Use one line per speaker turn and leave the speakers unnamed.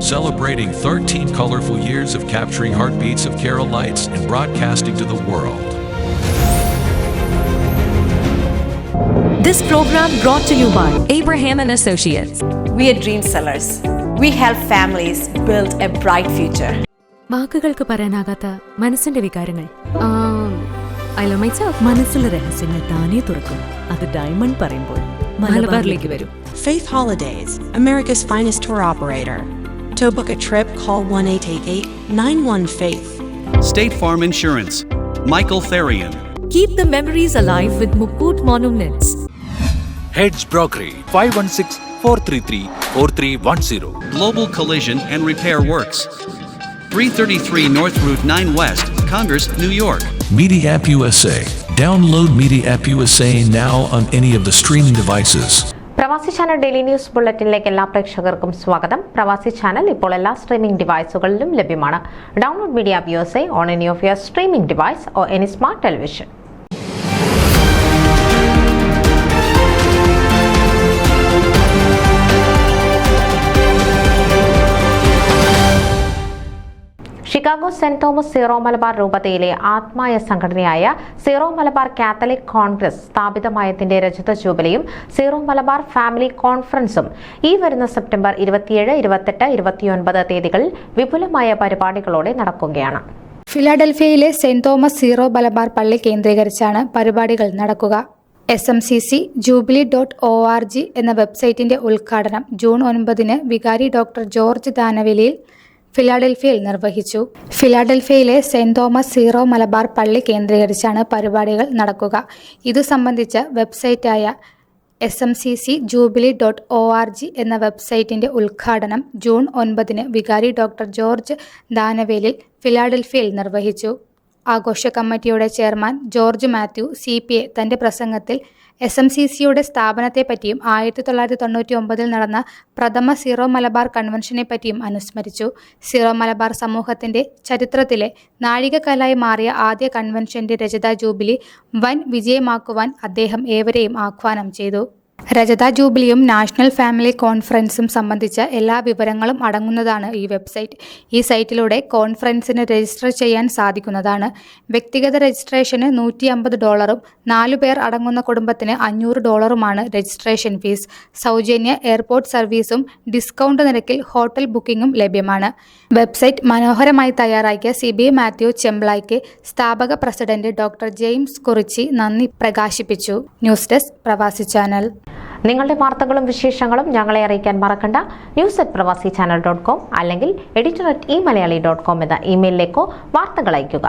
celebrating 13 colorful years of capturing heartbeats of Kerala lights and broadcasting to the world.
This program brought to you by Abraham and Associates.
We are dream sellers. We help families build a bright future.
വാക്കുകൾക്ക് പറയാനാകാത്ത മനസ്സിന്റെ വികാരങ്ങൾ. I love myself. മനസ്സിലെ രഹസ്യങ്ങൾ താനേ തുറക്കും. അത് diamond പറയുമ്പോൾ മലബാറിലേക്ക് വരും.
Faith Holidays, America's finest tour operator. To book a trip, call 1-888-91-FAITH.
State Farm Insurance, Michael Therian.
Keep the memories alive with Mukut Monuments.
Heads Brokery 516-433-4310.
Global Collision and Repair Works, 333 North Route 9 West, Congress, New York.
Media App USA. Download Media App USA now on any of the streaming devices.
പ്രവാസി channel daily news ബുള്ളറ്റിനിലേക്ക് എല്ലാ പ്രേക്ഷകർക്കും സ്വാഗതം. പ്രവാസി channel ഇപ്പോൾ എല്ലാ streaming ഡിവൈസുകളിലും ലഭ്യമാണ്. Download media app USA on any of your streaming device or any smart television. Chicago saint Thomas Syro Malabar രൂപതയിലെ ആത്മായ സംഘടനയായ സീറോ മലബാർ കാത്തലിക് കോൺഗ്രസ് സ്ഥാപിതമായതിന്റെ രജത ജൂബിലിയും സീറോ മലബാർ ഫാമിലി കോൺഫറൻസും ഈ വരുന്ന സെപ്റ്റംബർ 27, 28, 29 തീയതികളിൽ വിപുലമായ പരിപാടികളോടെ നടക്കുകയാണ്.
ഫിലാഡൽഫിയയിലെ സെന്റ് തോമസ് സീറോ മലബാർ പള്ളി കേന്ദ്രീകരിച്ചാണ് പരിപാടികൾ നടക്കുക. SMCC jubilee.org എന്ന വെബ്സൈറ്റിന്റെ ഉദ്ഘാടനം ജൂൺ 9 വികാരി ഡോക്ടർ ജോർജ് ദാനവേലിയിൽ ഫിലാഡൽഫിയയിൽ നിർവഹിച്ചു. ഫിലാഡൽഫിയയിലെ സെന്റ് തോമസ് സീറോ മലബാർ പള്ളി കേന്ദ്രീകരിച്ചാണ് പരിപാടികൾ നടക്കുക. ഇതു സംബന്ധിച്ച വെബ്സൈറ്റായ SMCC jubilee.org എന്ന വെബ്സൈറ്റിന്റെ ഉദ്ഘാടനം ജൂൺ 9 വികാരി ഡോക്ടർ ജോർജ് ദാനവേലിൽ ഫിലാഡൽഫിയയിൽ നിർവഹിച്ചു. ആഘോഷ കമ്മിറ്റിയുടെ ചെയർമാൻ ജോർജ് മാത്യു CPA തന്റെ പ്രസംഗത്തിൽ SMCCയുടെ സ്ഥാപനത്തെപ്പറ്റിയും 1999 നടന്ന പ്രഥമ സീറോ മലബാർ കൺവെൻഷനെപ്പറ്റിയും അനുസ്മരിച്ചു. സീറോ മലബാർ സമൂഹത്തിന്റെ ചരിത്രത്തിലെ നാഴികക്കല്ലായി മാറിയ ആദ്യ കൺവെൻഷന്റെ രജത ജൂബിലി വൻ വിജയമാക്കുവാൻ അദ്ദേഹം ഏവരെയും ആഹ്വാനം ചെയ്തു. രജത ജൂബിലിയും നാഷണൽ ഫാമിലി കോൺഫറൻസും സംബന്ധിച്ച എല്ലാ വിവരങ്ങളും അടങ്ങുന്നതാണ് ഈ വെബ്സൈറ്റ്. ഈ സൈറ്റിലൂടെ കോൺഫറൻസിന് രജിസ്റ്റർ ചെയ്യാൻ സാധിക്കുന്നതാണ്. വ്യക്തിഗത രജിസ്ട്രേഷന് $150, 4 പേർ അടങ്ങുന്ന കുടുംബത്തിന് $500 രജിസ്ട്രേഷൻ ഫീസ്. സൗജന്യ എയർപോർട്ട് സർവീസും ഡിസ്കൗണ്ട് നിരക്കിൽ ഹോട്ടൽ ബുക്കിംഗും ലഭ്യമാണ്. വെബ്സൈറ്റ് മനോഹരമായി തയ്യാറാക്കിയ CB മാത്യു ചെമ്പ്ലായ്ക്ക് സ്ഥാപക പ്രസിഡന്റ് ഡോക്ടർ ജെയിംസ് കുറിച്ചി നന്ദി പ്രകാശിപ്പിച്ചു. ന്യൂസ് ഡെസ്ക് പ്രവാസി ചാനൽ.
നിങ്ങളുടെ വാർത്തകളും വിശേഷങ്ങളും ഞങ്ങളെ അറിയിക്കാൻ മറക്കണ്ട. news@pravasichannel.com അല്ലെങ്കിൽ editor@eMalayali.com എന്ന ഇമെയിലിലേക്കോ വാർത്തകൾ അയയ്ക്കുക.